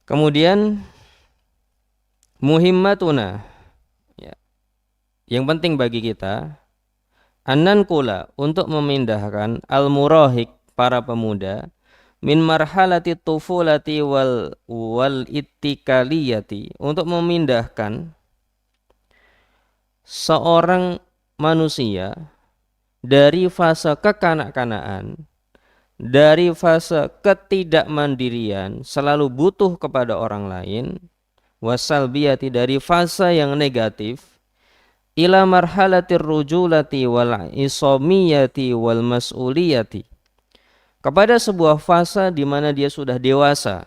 Kemudian muhimmatuna, ya, yang penting bagi kita anan kula untuk memindahkan al-murahik para pemuda min marhalati tufulati wal ittikaliyati, untuk memindahkan seorang manusia dari fase kekanak-kanaan, dari fase ketidakmandirian, selalu butuh kepada orang lain, wasalbiyati, dari fase yang negatif, ila marhalatir rujulati wal isomiyati wal mas'uliyati, kepada sebuah fase di mana dia sudah dewasa,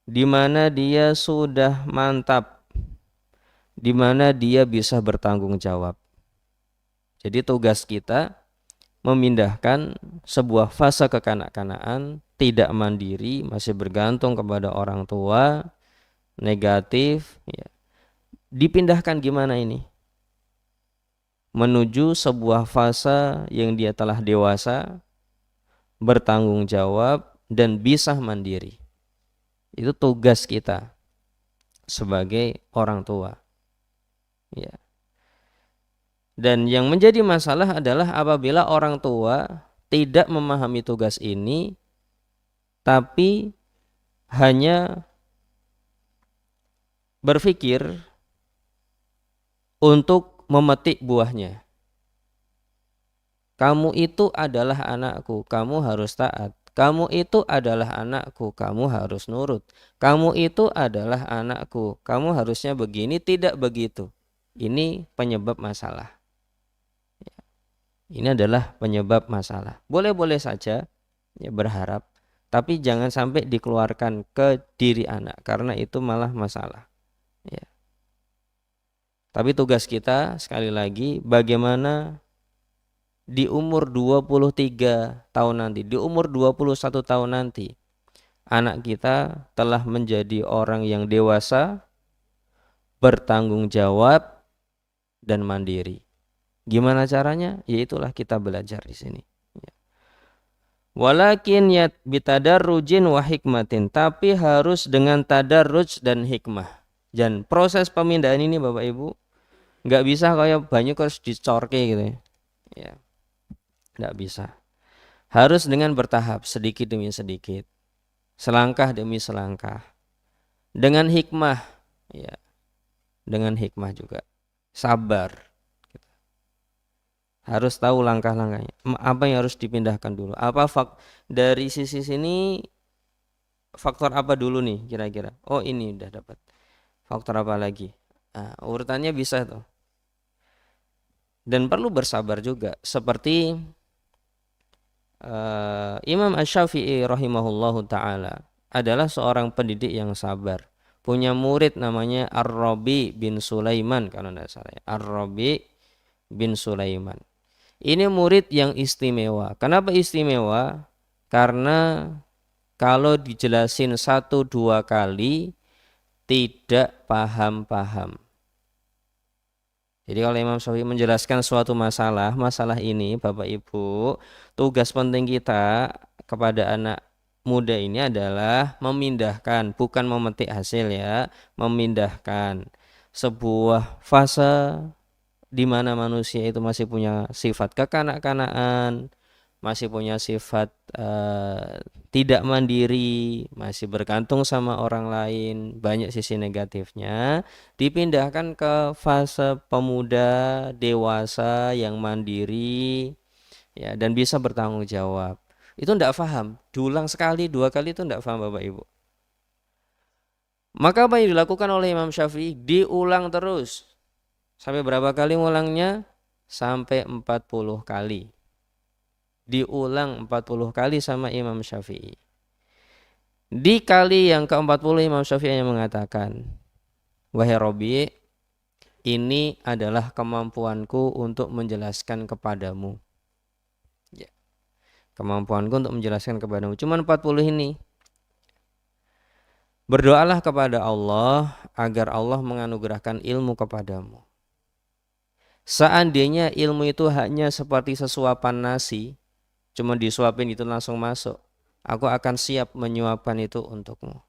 di mana dia sudah mantap, di mana dia bisa bertanggung jawab. Jadi tugas kita memindahkan sebuah fase kekanak-kanaan, tidak mandiri, masih bergantung kepada orang tua, negatif, ya. Dipindahkan gimana ini? Menuju sebuah fase yang dia telah dewasa, bertanggung jawab, dan bisa mandiri. Itu tugas kita sebagai orang tua, ya. Dan yang menjadi masalah adalah apabila orang tua tidak memahami tugas ini, tapi hanya berpikir untuk memetik buahnya. Kamu itu adalah anakku, kamu harus taat. Kamu itu adalah anakku, kamu harus nurut. Kamu itu adalah anakku, kamu harusnya begini, tidak begitu. Ini penyebab masalah. Ini adalah penyebab masalah. Boleh-boleh saja ya berharap, tapi jangan sampai dikeluarkan ke diri anak, karena itu malah masalah, ya. Tapi tugas kita sekali lagi, bagaimana di umur 23 tahun nanti, di umur 21 tahun nanti, anak kita telah menjadi orang yang dewasa, bertanggung jawab, dan mandiri. Gimana caranya? Ya itulah kita belajar di sini. Walakin ya bitadarrujin wa hikmatin, tapi harus dengan tadarruj dan hikmah. Dan proses pemindahan ini Bapak Ibu nggak bisa kayak banyak harus dicorke gitu ya. Ya, nggak bisa. Harus dengan bertahap, sedikit demi sedikit, selangkah demi selangkah, dengan hikmah, ya, dengan hikmah juga, sabar. Harus tahu langkah-langkahnya. Apa yang harus dipindahkan dulu? Dari sisi sini faktor apa dulu nih kira-kira? Oh ini udah dapat. Faktor apa lagi? Nah, urutannya bisa tuh. Dan perlu bersabar juga. Seperti Imam Asy-Syafi'i rahimahullahu ta'ala adalah seorang pendidik yang sabar. Punya murid namanya Ar-Rabi bin Sulaiman kalau tidak salah. Ar-Rabi bin Sulaiman. Ini murid yang istimewa. Kenapa istimewa? Karena kalau dijelasin 1-2 kali tidak paham-paham. Jadi kalau Imam Syafi'i menjelaskan suatu masalah ini Bapak Ibu, tugas penting kita kepada anak muda ini adalah memindahkan, bukan memetik hasil ya, memindahkan sebuah fase di mana manusia itu masih punya sifat kekanak-kanaan, masih punya sifat tidak mandiri, masih bergantung sama orang lain, banyak sisi negatifnya, dipindahkan ke fase pemuda dewasa yang mandiri, ya, dan bisa bertanggung jawab. Itu tidak paham, diulang sekali 2 kali itu tidak paham Bapak Ibu. Maka apa yang dilakukan oleh Imam Syafi'i? Diulang terus. Sampai berapa kali ngulangnya? Sampai 40 kali. Diulang 40 kali sama Imam Syafi'i. Di kali yang ke-40 Imam Syafi'i yang mengatakan, wahai Robi, ini adalah kemampuanku untuk menjelaskan kepadamu. Ya. Kemampuanku untuk menjelaskan kepadamu. Cuman 40 ini. Berdoalah kepada Allah agar Allah menganugerahkan ilmu kepadamu. Seandainya ilmu itu hanya seperti sesuapan nasi, cuma disuapin itu langsung masuk, aku akan siap menyuapkan itu untukmu.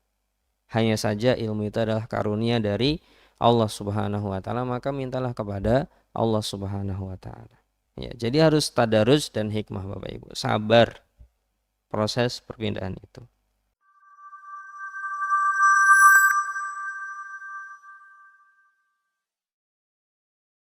hanya saja ilmu itu adalah karunia dari Allah Subhanahu wa taala, maka mintalah kepada Allah Subhanahu wa taala. Ya, jadi harus tadarus dan hikmah Bapak Ibu. Sabar proses perpindahan itu.